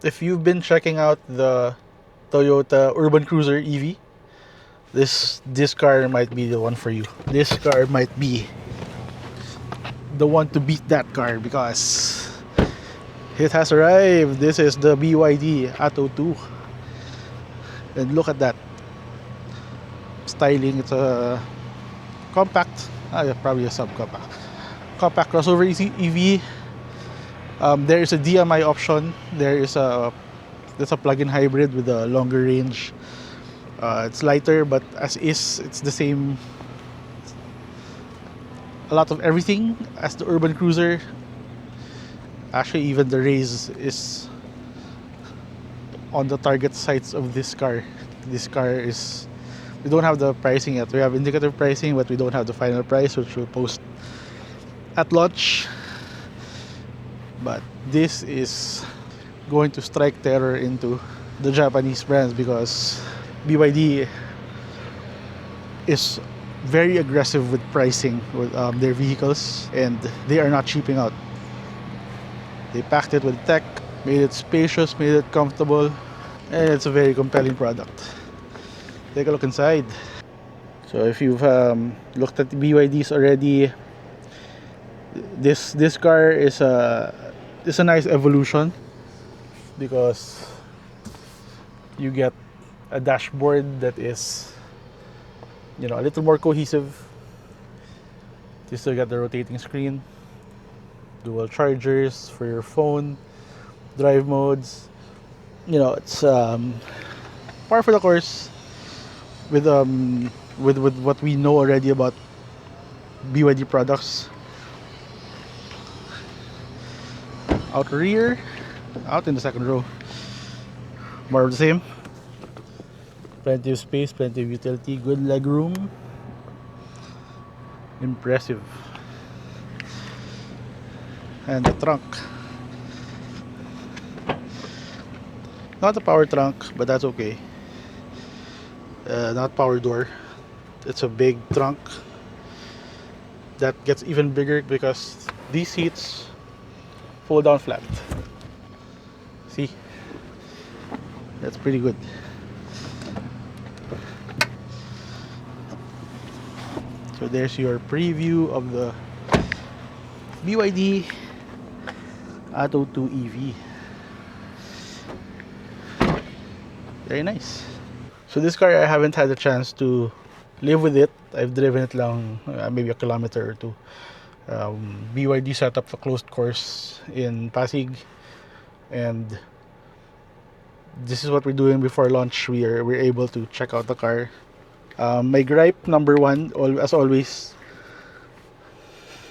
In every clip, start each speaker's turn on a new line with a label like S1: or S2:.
S1: if you've been checking out the Toyota Urban Cruiser EV, this car might be the one for you. This car might be the one to beat that car because it has arrived. This is the BYD Atto 2. And look at that styling. It's a compact, yeah, probably a subcompact. Compact crossover EV. There is a DMI option. There's a plug-in hybrid with a longer range. It's lighter, but as is, it's the same. A lot of everything as the Urban Cruiser. Actually, even the raise is on the target sights of this car. This car is. We don't have the pricing yet. We have indicative pricing, but we don't have the final price, which we'll post at launch. But this is going to strike terror into the Japanese brands because BYD is very aggressive with pricing with their vehicles, and they are not cheaping out. They packed it with tech, made it spacious, made it comfortable, and it's a very compelling product. Take a look inside. So if you've looked at the BYDs already, this car is a nice evolution because you get a dashboard that is, a little more cohesive. You still got the rotating screen, dual chargers for your phone, drive modes. It's par for the course with what we know already about BYD products. Out rear, out in the second row, more of the same. Plenty of space, plenty of utility, good leg room. Impressive. And the trunk. Not a power trunk, but that's okay. Not power door. It's a big trunk that gets even bigger because these seats fold down flat. See? That's pretty good. So there's your preview of the BYD Atto 2 EV. Very nice. So this car, I haven't had a chance to live with it. I've driven it lang, maybe a kilometer or two. BYD set up a closed course in Pasig, and this is what we're doing before launch. We're able to check out the car. My gripe number one, as always,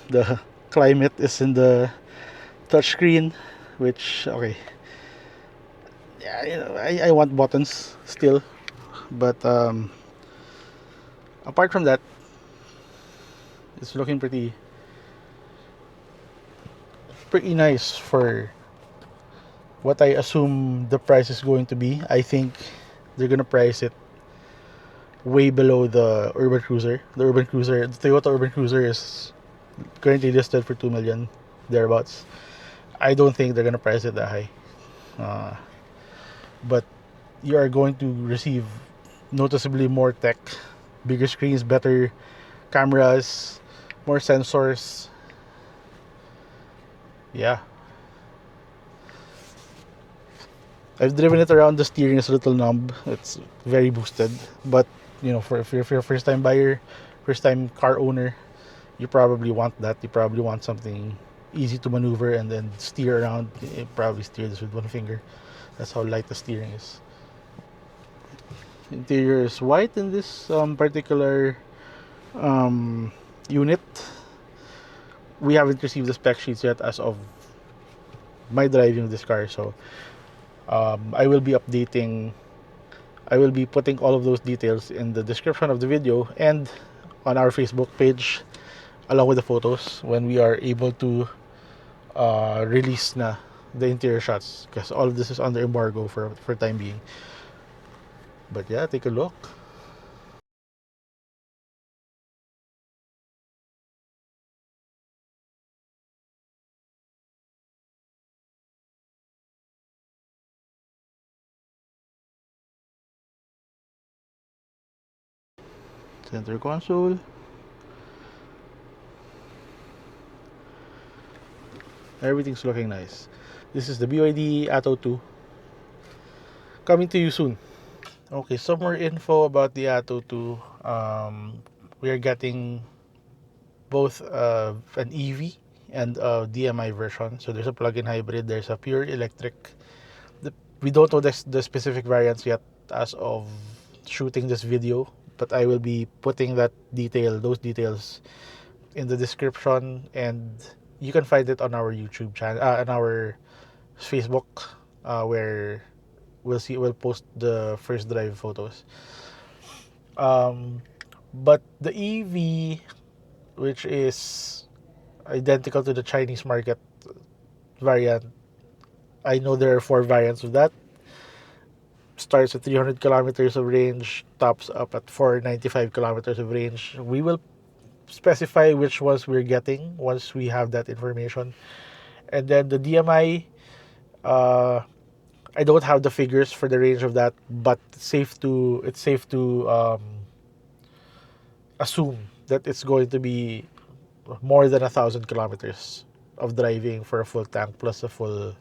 S1: the climate is in the touchscreen, which okay. Yeah, I want buttons still, but apart from that, it's looking pretty nice for what I assume the price is going to be. I think they're gonna price it way below the Urban Cruiser. The Toyota Urban Cruiser is currently listed for 2 million thereabouts. I don't think they're gonna price it that high. But you are going to receive noticeably more tech, bigger screens, better cameras, more sensors. Yeah. I've driven it around. The steering is a little numb. It's very boosted. But, if you're a first time buyer, first time car owner, you probably want that. You probably want something easy to maneuver and then steer around. You probably steer this with one finger. That's how light the steering is. Interior is white in this particular unit. We haven't received the spec sheets yet as of my driving this car, so I will be putting all of those details in the description of the video and on our Facebook page along with the photos when we are able to release na the interior shots, because all of this is under embargo for time being. But yeah, take a look. Center console. Everything's looking nice. This is the BYD Atto 2. Coming to you soon. Okay, some more info about the Atto 2. We are getting both an EV and a DMI version. So there's a plug-in hybrid, there's a pure electric. We don't know the specific variants yet as of shooting this video, but I will be putting those details in the description, and you can find it on our YouTube channel, on our Facebook, where we'll post the first drive photos. But the EV, which is identical to the Chinese market variant, I know there are 4 variants of that. Starts at 300 kilometers of range, tops up at 495 kilometers of range. We will specify which ones we're getting once we have that information. And then the DMI, I don't have the figures for the range of that, but it's safe to assume that it's going to be more than 1,000 kilometers of driving for a full tank plus a full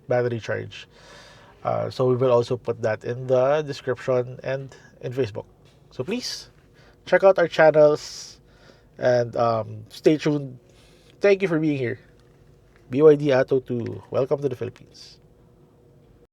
S1: battery charge. So we will also put that in the description and in Facebook. So please check out our channels and stay tuned. Thank you for being here. BYD Atto 2, welcome to the Philippines.